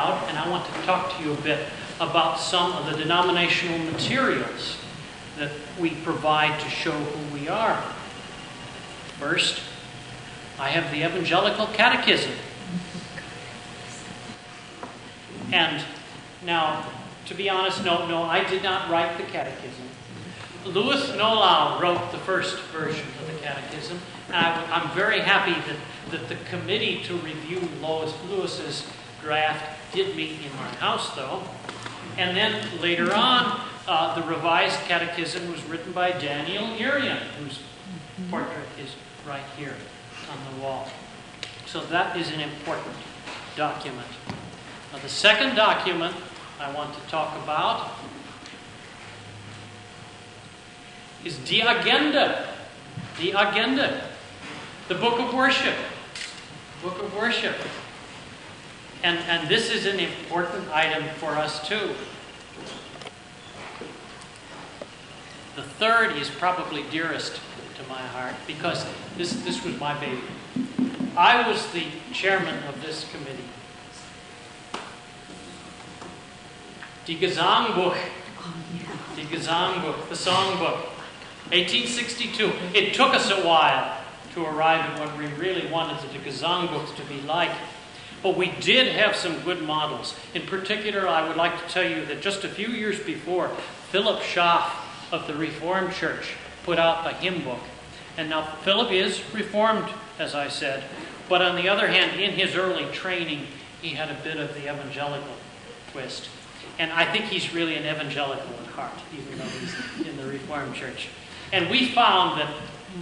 out and I want to talk to you a bit about some of the denominational materials that we provide to show who we are. First, I have the Evangelical Catechism. And now, to be honest, no, I did not write the Catechism. Louis Nolau wrote the first version of the Catechism, and I'm very happy that the committee to review Louis's draft did meet in my house, though. And then later on, the revised Catechism was written by Daniel Urian, whose portrait is right here on the wall. So that is an important document. Now, the second document I want to talk about is the Agenda. The Agenda. The Book of Worship. Book of Worship. And this is an important item for us too. The third is probably dearest to my heart because this was my baby. I was the chairman of this committee. Die Gesangbuch. Die Gesangbuch, the songbook. 1862. It took us a while to arrive at what we really wanted the Gesangbuch to be like. But we did have some good models. In particular, I would like to tell you that just a few years before, Philip Schaff of the Reformed Church put out a hymn book. And now Philip is Reformed, as I said. But on the other hand, in his early training, he had a bit of the evangelical twist. And I think he's really an evangelical at heart, even though he's in the Reformed Church. And we found that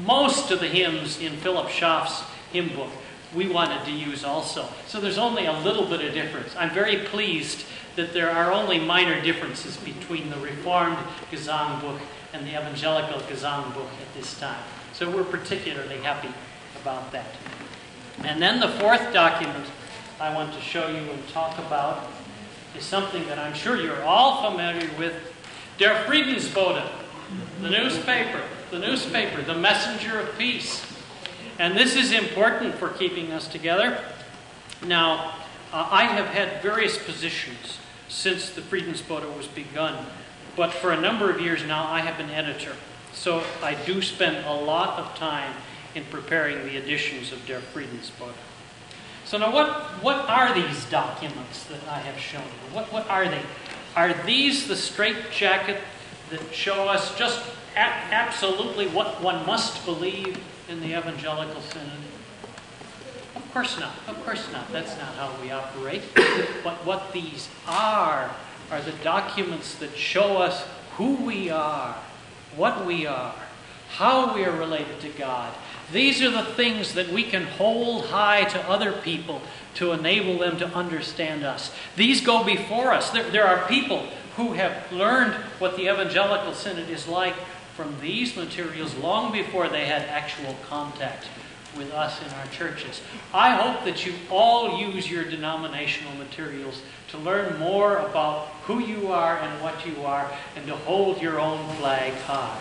most of the hymns in Philip Schaff's hymn book we wanted to use also. So there's only a little bit of difference. I'm very pleased that there are only minor differences between the Reformed Gesangbuch and the Evangelical Gesangbuch at this time. So we're particularly happy about that. And then the fourth document I want to show you and talk about is something that I'm sure you're all familiar with. Der Friedensbote, the newspaper, the messenger of peace. And this is important for keeping us together. Now, I have had various positions since the Friedensbote was begun, but for a number of years now I have been editor. So I do spend a lot of time in preparing the editions of Der Friedensbote. So now what are these documents that I have shown you? What are they? Are these the straitjacket that show us just absolutely what one must believe in the Evangelical Synod? Of course not. Of course not. That's not how we operate. But what these are the documents that show us who we are, what we are, how we are related to God. These are the things that we can hold high to other people to enable them to understand us. These go before us. There are people who have learned what the Evangelical Synod is like from these materials long before they had actual contact with us in our churches. I hope that you all use your denominational materials to learn more about who you are and what you are, and to hold your own flag high.